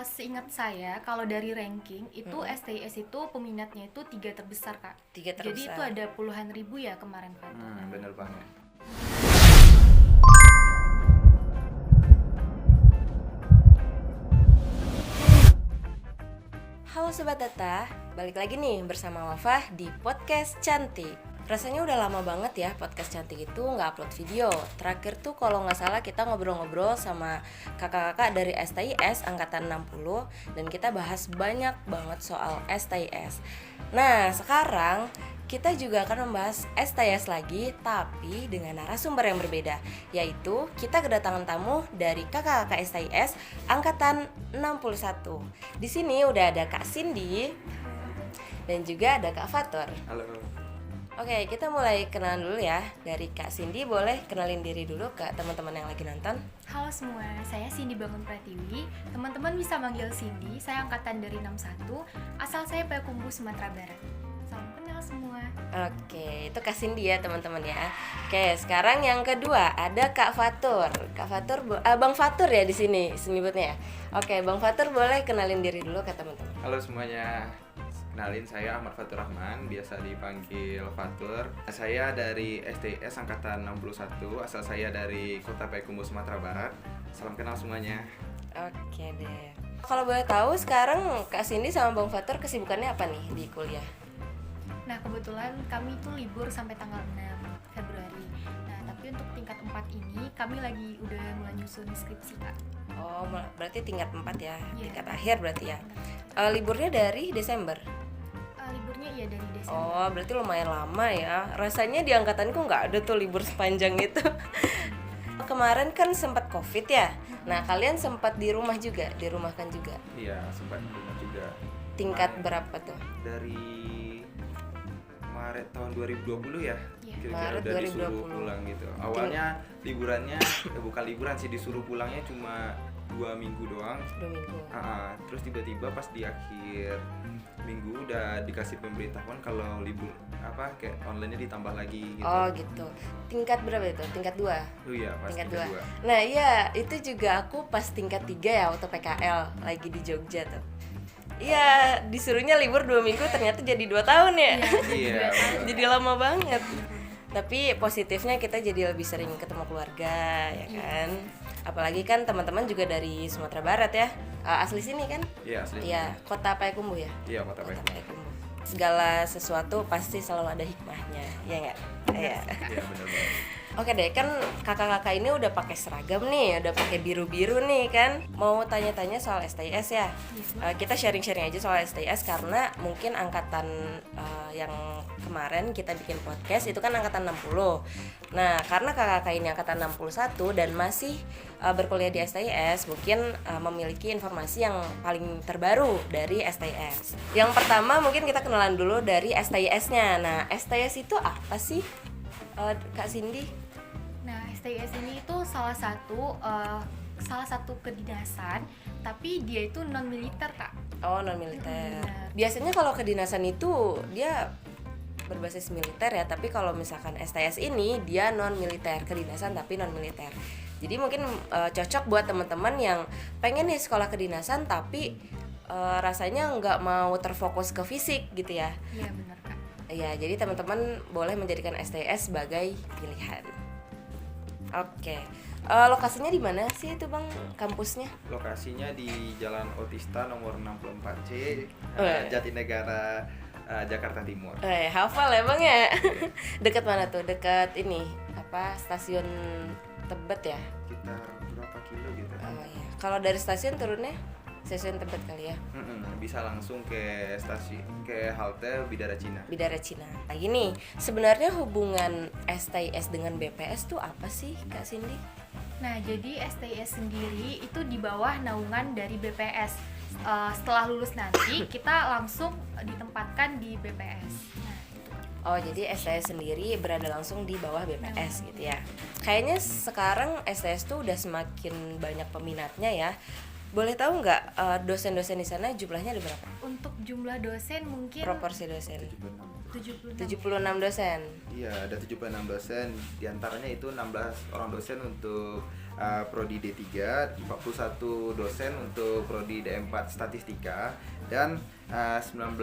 Seingat saya kalau dari ranking itu Mm-mm. STIS itu peminatnya itu 3 terbesar, Kak. Tiga Jadi itu terbesar. ada puluhan ribu ya kemarin, Kak. Bener banget. Halo Sobat Data, balik lagi nih bersama Wafah di Podcast Cantik. Rasanya udah lama banget ya Podcast Cantik itu nggak upload video. Terakhir tuh kalau nggak salah kita ngobrol-ngobrol sama kakak-kakak dari STIS Angkatan 60 dan kita bahas banyak banget soal STIS. Nah sekarang kita juga akan membahas STIS lagi tapi dengan narasumber yang berbeda, yaitu kita kedatangan tamu dari kakak-kakak STIS Angkatan 61. Di sini udah ada Kak Cindy dan juga ada Kak Fatur. Halo. Oke, kita mulai kenalan dulu ya. Dari Kak Cindy, boleh kenalin diri dulu ke teman-teman yang lagi nonton. Halo semua, saya Cindy Bangun Pratiwi. Teman-teman bisa manggil Cindy, saya angkatan dari 61, asal saya Payakumbuh, Sumatera Barat. Salam kenal semua. Oke, itu Kak Cindy ya teman-teman ya. Oke, sekarang yang kedua ada Kak Fatur. Kak Fatur, Bang Fatur ya di sini menyebutnya. Oke, Bang Fatur boleh kenalin diri dulu ke teman-teman. Halo semuanya. Kenalin, saya Ahmad Fatur Rahman, biasa dipanggil Fatur. Saya dari STIS Angkatan 61, asal saya dari Kota Payakumbuh, Sumatera Barat. Salam kenal semuanya. Oke deh. Kalau boleh tahu sekarang Kak Cindy sama Bang Fatur kesibukannya apa nih di kuliah? Nah, kebetulan kami itu libur sampai tanggal 6 Februari. Nah, tapi untuk tingkat 4 ini kami lagi udah mulai nyusun skripsi, Kak. Oh, berarti tingkat 4 ya, Iya. tingkat akhir berarti ya. Liburnya dari Desember. Liburnya iya dari Desember. Oh, berarti lumayan lama ya. Rasanya di angkatanku nggak ada tuh libur sepanjang itu. Kemarin kan sempat COVID ya. Nah, kalian sempat di rumah juga, dirumahkan juga. Iya, sempat di rumah juga. Tingkat berapa tuh? Dari Maret tahun 2020 ya. Iya. Kira-kira Maret udah disuruh 2020. pulang gitu. Awalnya liburannya bukan liburan sih, disuruh pulangnya cuma 2 minggu doang. 2 minggu. Terus tiba-tiba pas di akhir minggu udah dikasih pemberitahuan kalau libur kayak online-nya ditambah lagi gitu. Oh gitu. Tingkat berapa itu? Tingkat 2? Oh iya, pas Tingkat tingkat 2. 2. Nah iya, itu juga aku pas tingkat 3 ya waktu PKL lagi di Jogja tuh. Iya, disuruhnya libur 2 minggu ternyata jadi 2 tahun ya. Iya. Jadi lama banget. Tapi positifnya kita jadi lebih sering ketemu keluarga ya kan. Apalagi kan teman-teman juga dari Sumatera Barat ya. Asli sini kan? Iya, asli. Iya, Kota Payakumbuh ya. Iya, Kota Kota Payakumbuh. Payakumbuh. Segala sesuatu pasti selalu ada hikmahnya, ya nggak? Iya. Iya, benar banget. Oke deh, kan kakak-kakak ini udah pakai seragam nih, udah pakai biru-biru nih kan. Mau tanya-tanya soal STIS ya. Kita sharing-sharing aja soal STIS karena mungkin angkatan yang kemarin kita bikin podcast itu kan angkatan 60. Nah, karena kakak-kakak ini angkatan 61 dan masih berkuliah di STIS, mungkin memiliki informasi yang paling terbaru dari STIS. Yang pertama mungkin kita kenalan dulu dari STIS-nya. Nah, STIS itu apa sih? Kak Cindy? Nah, STIS ini itu salah satu kedinasan, tapi dia itu non militer, Kak. Oh, non militer. Benar. Biasanya kalau kedinasan itu dia berbasis militer ya, tapi kalau misalkan STS ini dia non militer, kedinasan tapi non militer. Jadi mungkin cocok buat teman-teman yang pengen nih sekolah kedinasan tapi rasanya nggak mau terfokus ke fisik gitu ya. Iya, benar, Kak. Ya, jadi teman-teman boleh menjadikan STS sebagai pilihan. Oke. Lokasinya di mana sih itu Bang kampusnya? Lokasinya di Jalan Otista nomor 64C, Eh. Jatinegara, Jakarta Timur. Hafal ya Bang ya. Dekat mana tuh? Dekat ini stasiun Tebet ya? Sekitar berapa kilo gitu? Oh iya. Kalau dari stasiun turunnya stasiun Tebet kali ya. Bisa langsung ke halte Bidara Cina. Bidara Cina. Nah gini, sebenarnya hubungan STIS dengan BPS tuh apa sih Kak Cindy? Nah, jadi STIS sendiri itu di bawah naungan dari BPS. Setelah lulus nanti kita langsung ditempatkan di BPS. Nah, itu. Oh jadi STS sendiri berada langsung di bawah BPS gitu ya. Kayaknya sekarang STS tuh udah semakin banyak peminatnya ya. Boleh tahu nggak dosen-dosen di sana jumlahnya ada berapa? Untuk jumlah dosen mungkin Proporsi dosen? 76. 76 dosen. Iya, ada 76 dosen. Di antaranya itu 16 orang dosen untuk prodi D3, 41 dosen untuk prodi D4 Statistika, dan 19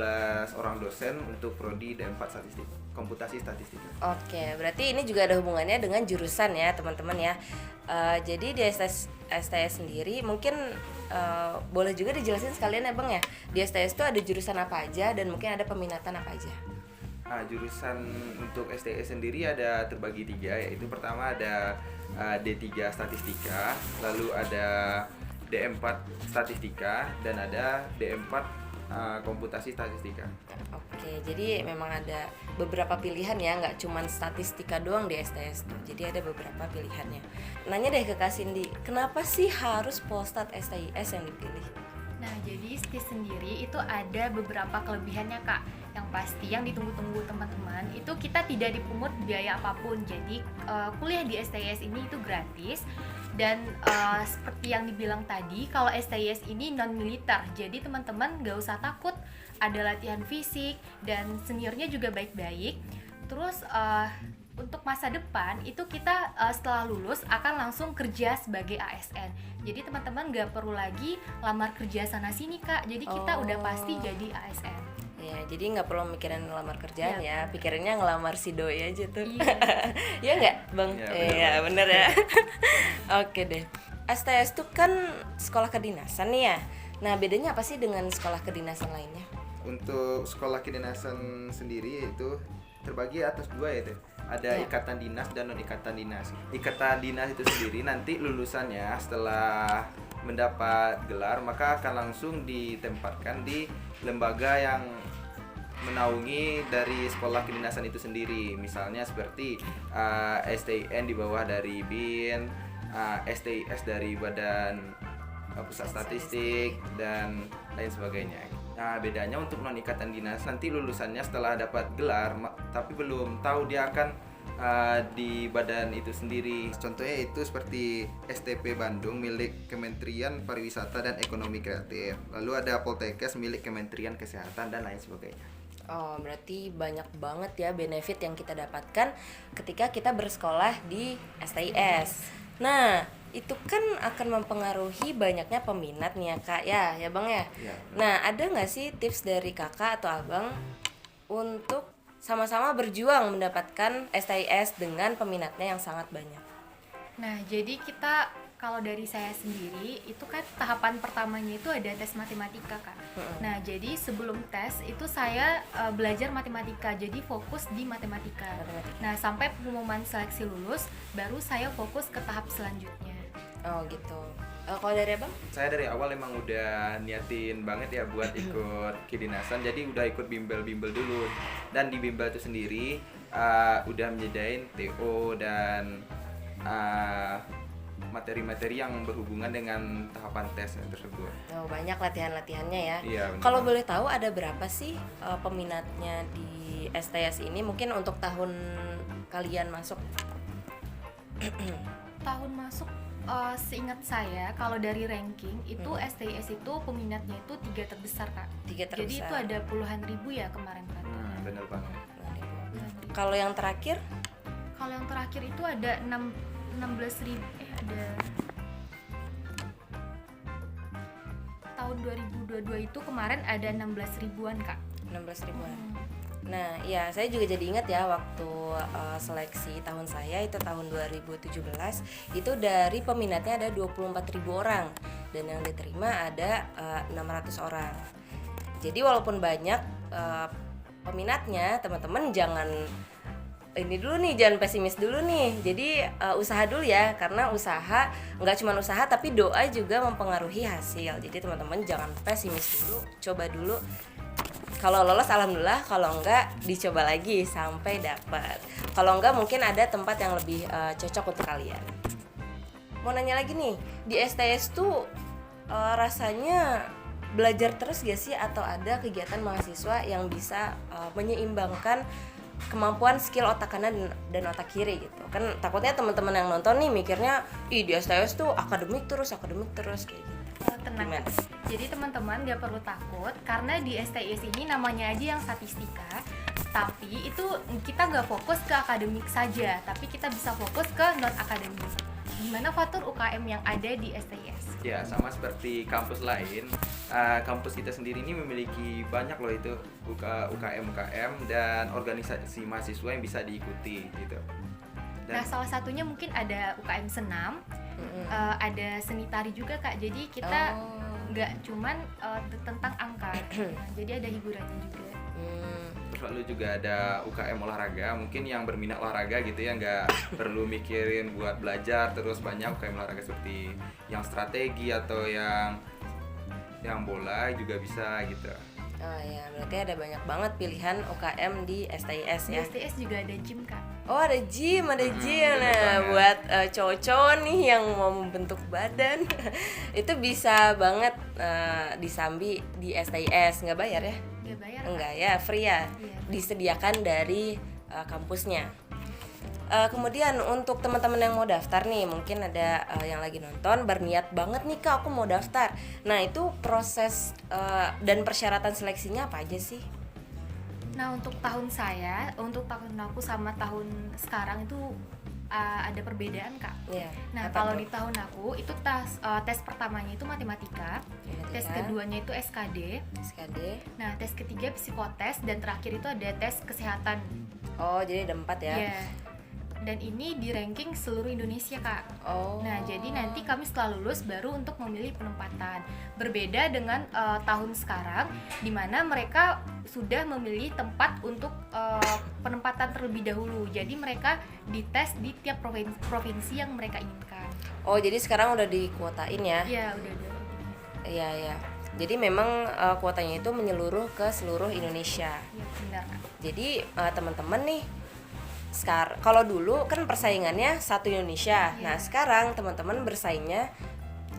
orang dosen untuk prodi D4 Komputasi Statistika. Oke, berarti ini juga ada hubungannya dengan jurusan ya teman-teman ya. Jadi di STS sendiri mungkin boleh juga dijelasin sekalian ya Bang ya. Di STS itu ada jurusan apa aja dan mungkin ada peminatan apa aja? Jurusan untuk STS sendiri ada terbagi 3, yaitu pertama ada D3 Statistika, lalu ada D4 Statistika, dan ada D4 Komputasi Statistika. Oke, jadi memang ada beberapa pilihan ya, nggak cuman statistika doang di STS tuh. Jadi ada beberapa pilihannya. Nanya deh ke Kak Cindy, kenapa sih harus Polstat STIS yang dipilih? Nah, jadi STIS sendiri itu ada beberapa kelebihannya Kak. Yang pasti yang ditunggu-tunggu teman-teman itu kita tidak dipungut biaya apapun. Jadi kuliah di STIS ini itu gratis. Dan seperti yang dibilang tadi, kalau STIS ini non militer, jadi teman-teman gak usah takut, ada latihan fisik dan seniornya juga baik-baik. Terus untuk masa depan itu kita setelah lulus akan langsung kerja sebagai ASN. Jadi teman-teman gak perlu lagi lamar kerja sana sini Kak, jadi kita udah pasti jadi ASN. Ya, jadi nggak perlu mikirin ngelamar kerjaan ya, pikirinnya ngelamar si doi aja tuh. Iya. Ya nggak, Bang? Iya, bener ya. Oke deh. STS tuh kan sekolah kedinasan nih ya. Nah, bedanya apa sih dengan sekolah kedinasan lainnya? Untuk sekolah kedinasan sendiri itu terbagi atas 2 ya, ada ikatan dinas dan non ikatan dinas. Ikatan dinas itu sendiri nanti lulusannya setelah mendapat gelar maka akan langsung ditempatkan di lembaga yang menaungi dari sekolah kedinasan itu sendiri. Misalnya seperti STIN di bawah dari BIN, STIS dari Badan Pusat Statistik, dan lain sebagainya. Nah, bedanya untuk non ikatan dinas nanti lulusannya setelah dapat gelar tapi belum tahu dia akan di badan itu sendiri. Contohnya itu seperti STP Bandung milik Kementerian Pariwisata dan Ekonomi Kreatif. Lalu ada Poltekkes milik Kementerian Kesehatan dan lain sebagainya. Oh, berarti banyak banget ya benefit yang kita dapatkan ketika kita bersekolah di STIS. Nah, itu kan akan mempengaruhi banyaknya peminat nih ya Kak ya Bang ya. Ya. Nah, ada nggak sih tips dari Kakak atau Abang untuk sama-sama berjuang mendapatkan STIS dengan peminatnya yang sangat banyak? Nah, jadi kita kalau dari saya sendiri itu kan tahapan pertamanya itu ada tes matematika Kak. Nah, jadi sebelum tes itu saya belajar matematika, jadi fokus di matematika. Nah, sampai pengumuman seleksi lulus baru saya fokus ke tahap selanjutnya. Oh gitu. Kalau dari Abang? Saya dari awal emang udah niatin banget ya buat ikut kedinasan, jadi udah ikut bimbel-bimbel dulu. Dan di bimbel itu sendiri udah menyediain TO dan materi-materi yang berhubungan dengan tahapan tes tersebut. Oh, banyak latihan-latihannya ya. Iya, benar. Kalau boleh tahu ada berapa sih peminatnya di STS ini? Mungkin untuk tahun kalian masuk. Tahun masuk seingat saya kalau dari ranking itu STIS itu peminatnya itu 3 terbesar Kak. 3 terbesar. Jadi itu ada puluhan ribu ya kemarin Kak. Bener banget. Kalau yang terakhir? Kalau yang terakhir itu ada 16.000 ada tahun 2022 itu kemarin ada 16 ribuan Kak. 16 ribuan. Nah, ya saya juga jadi ingat ya waktu seleksi tahun saya itu tahun 2017 itu dari peminatnya ada 24.000 orang dan yang diterima ada 600 orang. Jadi walaupun banyak peminatnya, teman-teman jangan ini dulu nih, jangan pesimis dulu nih. Jadi usaha dulu ya, karena usaha nggak cuma usaha tapi doa juga mempengaruhi hasil. Jadi teman-teman jangan pesimis dulu, coba dulu. Kalau lolos alhamdulillah, kalau enggak dicoba lagi sampai dapat. Kalau enggak mungkin ada tempat yang lebih cocok untuk kalian. Mau nanya lagi nih, di STS tuh rasanya belajar terus gak sih, atau ada kegiatan mahasiswa yang bisa menyeimbangkan kemampuan skill otak kanan dan otak kiri gitu? Kan takutnya teman-teman yang nonton nih mikirnya, ih di STS tuh akademik terus kayak gitu. Tenang. Gimana? Jadi teman-teman gak perlu takut karena di STIS ini namanya aja yang statistika. Tapi itu kita gak fokus ke akademik saja, tapi kita bisa fokus ke non akademik. gimana Fatur UKM yang ada di STIS? Ya, sama seperti kampus lain, kampus kita sendiri ini memiliki banyak loh itu UKM dan organisasi mahasiswa yang bisa diikuti gitu. Nah, salah satunya mungkin ada UKM senam, ada seni tari juga Kak. Jadi kita nggak cuman tentang angka, jadi ada hiburannya juga. Terus lalu juga ada UKM olahraga, mungkin yang berminat olahraga gitu ya, nggak perlu mikirin buat belajar. Terus banyak UKM olahraga seperti yang strategi atau yang bola juga bisa gitu. Oh ya, berarti ada banyak banget pilihan UKM di STIS Di ya. STS juga ada gym Kak. Oh ada gym. Nah banget. buat cowok-cowok nih yang mau membentuk badan itu bisa banget disambi di STIS, nggak bayar ya? Nggak bayar. Enggak ya, free ya. Iya. Disediakan dari kampusnya. Kemudian untuk teman-teman yang mau daftar nih, mungkin ada yang lagi nonton berniat banget nih Kak, aku mau daftar. Nah itu proses dan persyaratan seleksinya apa aja sih? Nah, untuk tahun aku sama tahun sekarang itu ada perbedaan Kak. Iya. Nah, apa kalau tuh? di tahun aku itu tes pertamanya itu matematika, tes keduanya itu SKD, SKD. nah tes ketiga psikotes, dan terakhir itu ada tes kesehatan. Oh jadi ada 4 ya? Iya. Dan ini di ranking seluruh Indonesia Kak. Oh. Nah, jadi nanti kami setelah lulus baru untuk memilih penempatan. Berbeda dengan tahun sekarang, di mana mereka sudah memilih tempat untuk penempatan terlebih dahulu. Jadi mereka dites di tiap provinsi yang mereka inginkan. Oh jadi sekarang udah dikuotain ya? Ya, udah. Iya ya. Jadi memang kuotanya itu menyeluruh ke seluruh Indonesia. Ya, benar Kak. Jadi teman-teman nih, kalau dulu kan persaingannya satu Indonesia. Iya. Nah sekarang teman-teman bersaingnya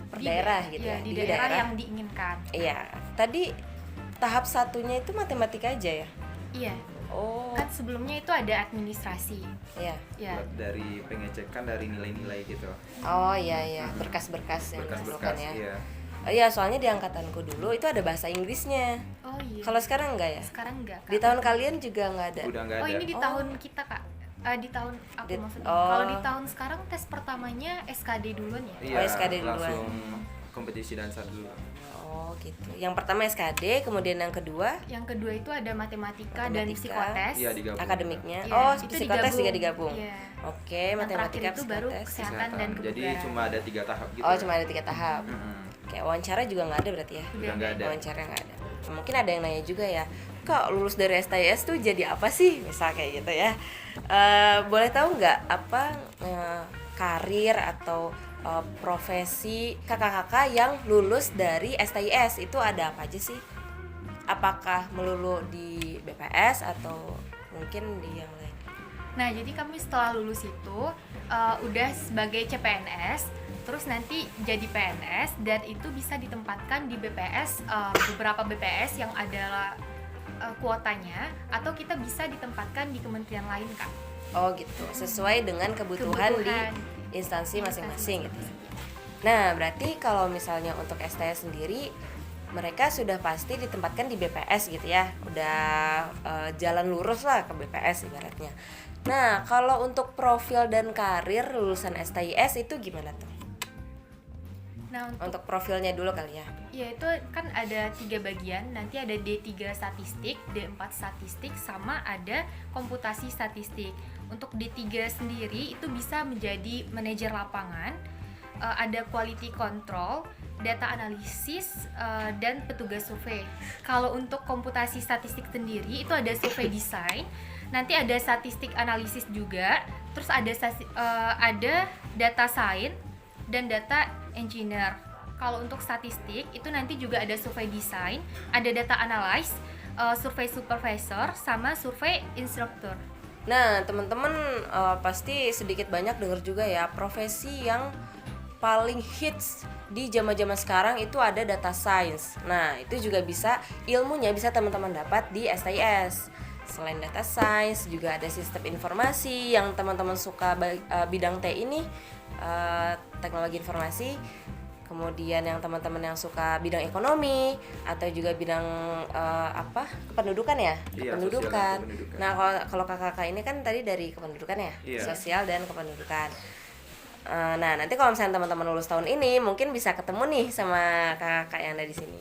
per daerah gitu ya, di daerah yang diinginkan. Iya. Tadi tahap satunya itu matematika aja ya? Iya. Oh. Kan sebelumnya itu ada administrasi. Iya. Ya. Buat dari pengecekan dari nilai-nilai gitu. Oh iya, berkas-berkas yang Berkas-berkas diperlukan ya. iya. Iya, soalnya di angkatanku dulu itu ada bahasa Inggrisnya. Oh iya. Kalau sekarang enggak ya? Sekarang enggak Kak. Di tahun kalian juga enggak ada? Udah nggak Oh ada. ini di tahun kita Kak. Di tahun aku maksudnya. oh. Kalau di tahun sekarang tes pertamanya SKD duluan ya. Iya, Oh, SKD duluan. langsung kompetisi dasar dulu. Oh gitu. Yang pertama SKD, kemudian yang kedua Yang kedua itu ada matematika dan Matematika. psikotes. Iya, digabung. akademiknya. Iya, Oh, itu psikotes juga digabung. Iya. Oke, Yang matematika, terakhir itu baru psikotes. kesehatan dan Jadi kebugaran. cuma ada 3 tahap gitu. Oh, cuma ada 3 tahap. Mm-mm. Kayak wawancara juga nggak ada berarti ya? Udah nggak ada. Wawancara nggak ada. Nah, mungkin ada yang nanya juga ya, Kak lulus dari STIS tuh jadi apa sih? Misal kayak gitu ya. Boleh tahu nggak apa karir atau profesi kakak-kakak yang lulus dari STIS itu ada apa aja sih? Apakah melulu di BPS atau mungkin di yang lain? Nah, jadi kami setelah lulus itu udah sebagai CPNS, terus nanti jadi PNS, dan itu bisa ditempatkan di BPS, beberapa BPS yang ada kuotanya, atau kita bisa ditempatkan di kementerian lain Kak. Oh gitu, sesuai dengan kebutuhan di instansi masing-masing gitu. Nah, berarti kalau misalnya untuk STS sendiri mereka sudah pasti ditempatkan di BPS gitu ya. Udah jalan lurus lah ke BPS ibaratnya. Nah, kalau untuk profil dan karir lulusan STIS itu gimana tuh? Nah, Untuk profilnya dulu kali ya. ya itu kan ada 3 bagian, nanti ada D3 statistik, D4 statistik, sama ada komputasi statistik. Untuk D3 sendiri itu bisa menjadi manajer lapangan, ada quality control, data analisis, dan petugas survei. Kalau untuk komputasi statistik sendiri itu ada survei design, nanti ada statistik analisis juga, terus ada data science dan data engineer. Kalau untuk statistik itu nanti juga ada survei design, ada data analyst, survei supervisor, sama survei instructor. Nah, teman-teman pasti sedikit banyak dengar juga ya profesi yang paling hits di zaman-zaman sekarang itu ada data science. Nah, itu juga ilmunya bisa teman-teman dapat di STIS. Selain data science juga ada sistem informasi yang teman-teman suka bidang T ini, teknologi informasi. Kemudian yang teman-teman yang suka bidang ekonomi atau juga bidang kependudukan ya? Iya, Kependudukan. sosial dan kependudukan. Nah, kalau kakak-kakak ini kan tadi dari kependudukan ya? Iya. Sosial dan kependudukan. Nah, nanti kalau misalnya teman-teman lulus tahun ini mungkin bisa ketemu nih sama kakak yang ada di sini.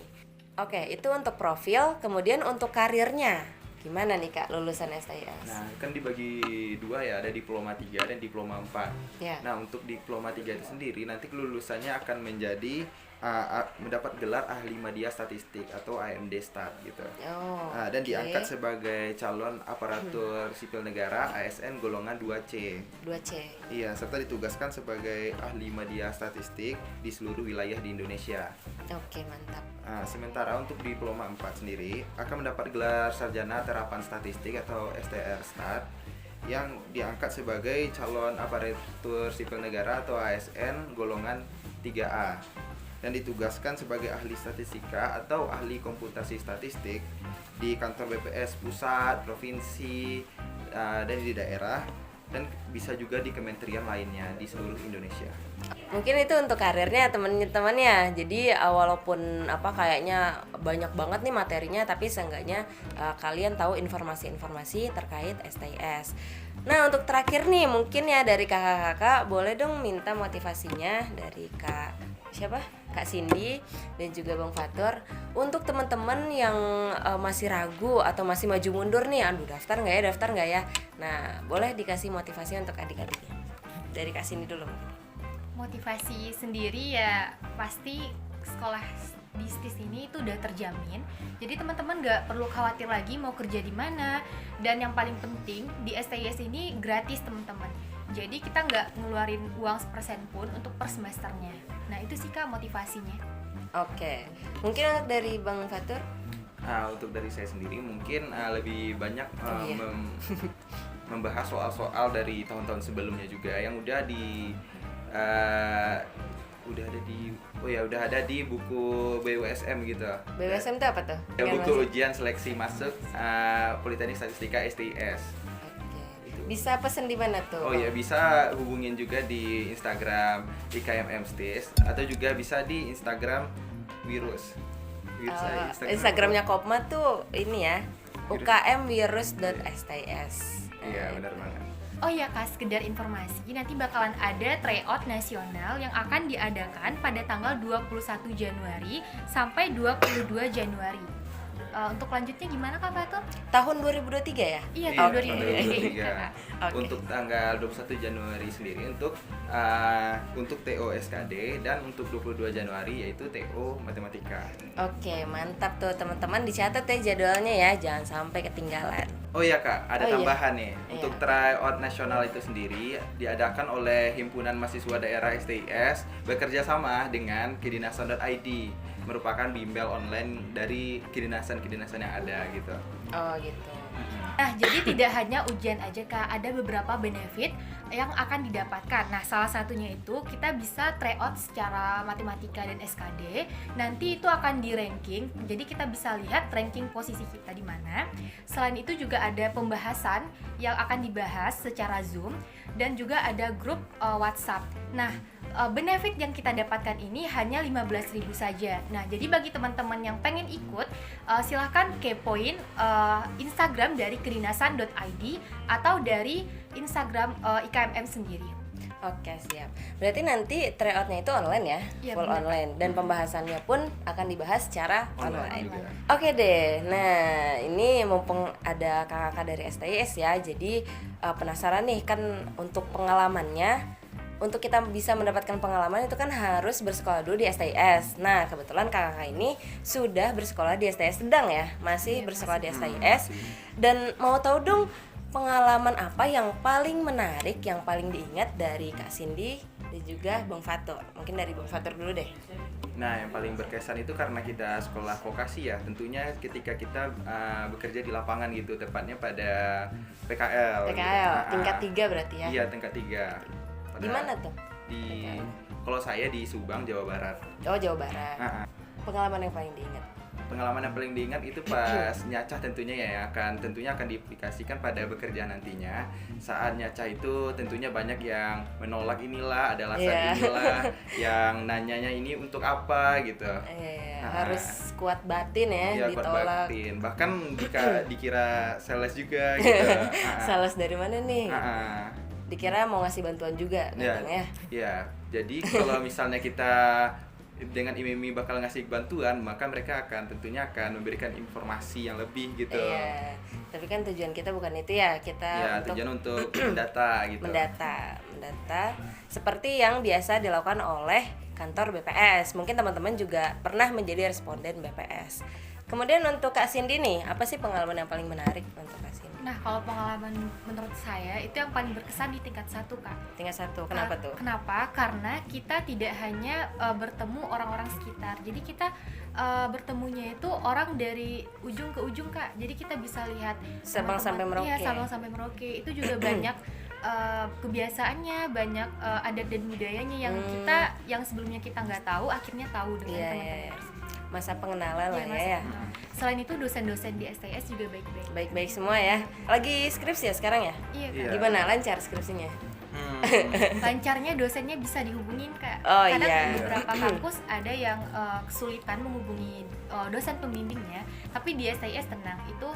Oke, itu untuk profil. Kemudian untuk karirnya, gimana nih Kak lulusan STIS? Nah, kan dibagi dua ya, ada diploma 3 dan diploma 4. Ya. Nah, untuk diploma 3 itu sendiri nanti kelulusannya akan menjadi mendapat gelar ahli media statistik atau AMD Stat gitu. Oh, Dan oke. diangkat sebagai calon aparatur sipil negara ASN golongan 2C. 2C. Iya, serta ditugaskan sebagai ahli media statistik di seluruh wilayah di Indonesia. Oke, mantap. Sementara untuk diploma 4 sendiri akan mendapat gelar sarjana terapan statistik atau STR Stat yang diangkat sebagai calon aparatur sipil negara atau ASN golongan 3A dan ditugaskan sebagai ahli statistika atau ahli komputasi statistik di kantor BPS pusat, provinsi, dan di daerah, dan bisa juga di kementerian lainnya di seluruh Indonesia. Mungkin itu untuk karirnya teman-temannya. Jadi walaupun kayaknya banyak banget nih materinya, tapi seenggaknya kalian tahu informasi-informasi terkait STIS. Nah, untuk terakhir nih mungkin ya dari kakak-kakak boleh dong minta motivasinya dari Kak Cindy dan juga Bang Fatur untuk teman-teman yang masih ragu atau masih maju mundur nih, daftar nggak ya. Nah, boleh dikasih motivasi untuk adik-adiknya. Dari Kak Cindy dulu. Motivasi sendiri ya pasti sekolah di STIS ini itu udah terjamin. Jadi teman-teman nggak perlu khawatir lagi mau kerja di mana. Dan yang paling penting di STIS ini gratis teman-teman. Jadi kita nggak ngeluarin uang sepersen pun untuk per semesternya. Nah itu sih Kak motivasinya. Oke, mungkin untuk dari Bang Fatur? Untuk dari saya sendiri mungkin lebih banyak Iya. membahas soal-soal dari tahun-tahun sebelumnya juga yang udah ada di buku BUSM gitu. BWSM itu apa tuh? Ya, Dengan buku masuk? ujian seleksi masuk Politeknik Statistika STIS. Oke. Bisa pesen di mana tuh? Oh ya, bisa hubungin juga di Instagram IKMM STIS atau juga bisa di Instagram Wirus. Instagramnya Kopma tuh ini ya, ukmwirus.stis. Iya, benar banget. Oh ya Kak, sekedar informasi, nanti bakalan ada tryout nasional yang akan diadakan pada tanggal 21 Januari sampai 22 Januari. Untuk lanjutnya gimana Kak Fatur? Tahun 2023 ya? Iya, Iya, tahun 2023. 2023. Oke. Untuk tanggal 21 Januari sendiri untuk TO SKD dan untuk 22 Januari yaitu TO Matematika. Oke, mantap tuh teman-teman, dicatat ya jadwalnya ya, jangan sampai ketinggalan. Oh iya Kak, ada Oh iya. tambahan nih. Iya. Untuk tryout nasional itu sendiri diadakan oleh Himpunan Mahasiswa Daerah STIS bekerja sama dengan kedinasan.id, merupakan bimbel online dari kedinasan-kedinasan yang ada gitu. Oh gitu. Nah, jadi tidak hanya ujian aja Kak, ada beberapa benefit yang akan didapatkan. Nah, salah satunya itu kita bisa tryout secara matematika dan SKD. Nanti itu akan di ranking. Jadi kita bisa lihat ranking posisi kita di mana. Selain itu juga ada pembahasan yang akan dibahas secara Zoom dan juga ada grup WhatsApp. Nah, benefit yang kita dapatkan ini hanya 15.000 saja. Nah, jadi bagi teman-teman yang pengen ikut, silahkan kepoin Instagram dari kedinasan.id atau dari Instagram IKMM sendiri. Oke, siap. Berarti nanti tryoutnya itu online ya? Iya, Full benar. online. Dan pembahasannya pun akan dibahas secara online. juga. Oke deh, nah ini mumpung ada kakak-kakak dari STIS ya, jadi penasaran nih kan untuk pengalamannya. Untuk kita bisa mendapatkan pengalaman itu kan harus bersekolah dulu di STIS. Nah, kebetulan kakak ini sudah bersekolah di STIS Sedang ya, masih Iya, bersekolah di masih. STIS. Dan mau tahu dong pengalaman apa yang paling menarik, yang paling diingat dari Kak Cindy dan juga Bang Fatur. Mungkin dari Bang Fatur dulu deh. Nah, yang paling berkesan itu karena kita sekolah vokasi ya. Tentunya ketika kita bekerja di lapangan gitu, tepatnya pada PKL. PKL, Gitu. tingkat 3 berarti ya? Iya, tingkat 3. Di mana tuh? Di PKL? kalau saya di Subang, Jawa Barat. Oh, Jawa Barat. Ah, ah. Pengalaman yang paling diingat? Pengalaman yang paling diingat itu pas nyacah tentunya ya, tentunya akan diaplikasikan pada bekerja nantinya. Saat nyacah itu tentunya banyak yang menolak inilah, ada alasan Iya. inilah, yang nanyanya ini untuk apa gitu. Harus kuat batin ya, Iya, kuat ditolak. batin. Bahkan dikira sales juga gitu. Sales dari mana nih? dikira mau ngasih bantuan juga kadang ya. Ya, jadi kalau misalnya kita dengan iming-iming bakal ngasih bantuan, maka mereka tentunya akan memberikan informasi yang lebih gitu. Iya, tapi kan tujuan kita bukan itu ya, kita tujuan untuk mendata gitu. Mendata seperti yang biasa dilakukan oleh kantor BPS. Mungkin teman-teman juga pernah menjadi responden BPS. Kemudian untuk Kak Cindy nih, apa sih pengalaman yang paling menarik untuk Kak Cindy? Nah, kalau pengalaman menurut saya itu yang paling berkesan di tingkat 1, Kak. Tingkat 1, kenapa tuh? Kenapa? Karena kita tidak hanya bertemu orang-orang sekitar. Jadi kita bertemunya itu orang dari ujung ke ujung, Kak. Jadi kita bisa lihat Sabang sampai Merauke. Iya, Sabang sampai Merauke. Itu juga banyak kebiasaannya, banyak adat dan budayanya yang sebelumnya kita nggak tahu, akhirnya tahu dengan teman-teman. Masa pengenalan lah ya. Selain itu dosen-dosen di STS juga baik-baik. Baik-baik semua ya. Lagi skripsi ya sekarang ya? Iya, Kak. Iya. Gimana lancar skripsinya? Lancarnya dosennya bisa dihubungin, Kak. Oh, Kadang iya. beberapa kampus ada yang kesulitan menghubungi dosen pembimbingnya, tapi di STS tenang, itu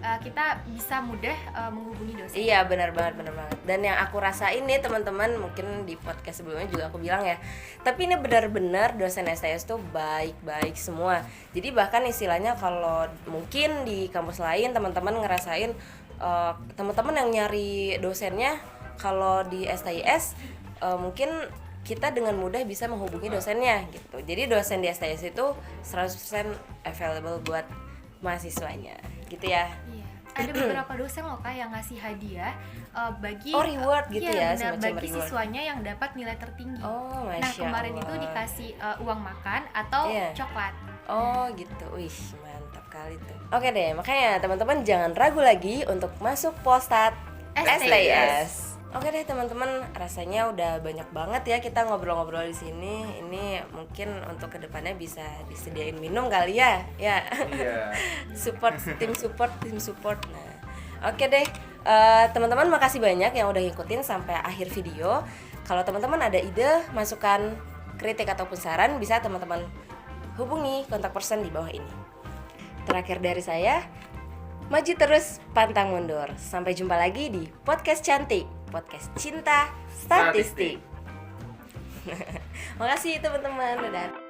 kita bisa mudah menghubungi dosen. Iya, benar banget. Dan yang aku rasain nih teman-teman, mungkin di podcast sebelumnya juga aku bilang ya, tapi ini benar-benar dosen STS tuh baik-baik semua. Jadi bahkan istilahnya kalau mungkin di kampus lain teman-teman ngerasain teman-teman yang nyari dosennya, kalau di STIS mungkin kita dengan mudah bisa menghubungi dosennya gitu. Jadi dosen di STS itu 100% available buat mahasiswanya gitu ya. Iya. Ada beberapa dosen loh, Kak, yang ngasih hadiah bagi reward gitu ya, benar, semacam bagi reward. siswanya yang dapat nilai tertinggi. Oh, Nah, Masya kemarin Allah. itu dikasih uang makan atau Iya. coklat. Oh gitu, wih mantap kali tuh. Oke deh, makanya teman-teman jangan ragu lagi untuk masuk Polstat STS. Oke deh teman-teman, rasanya udah banyak banget ya kita ngobrol-ngobrol di sini. Ini mungkin untuk kedepannya bisa disediain minum kali ya, ya. Iya. tim support. Nah, oke deh, teman-teman makasih banyak yang udah ngikutin sampai akhir video. Kalau teman-teman ada ide, masukan, kritik ataupun saran, bisa teman-teman hubungi kontak person di bawah ini. Terakhir dari saya, maju terus, pantang mundur. Sampai jumpa lagi di podcast cantik, podcast cinta statistik. Makasih teman-teman, dadah.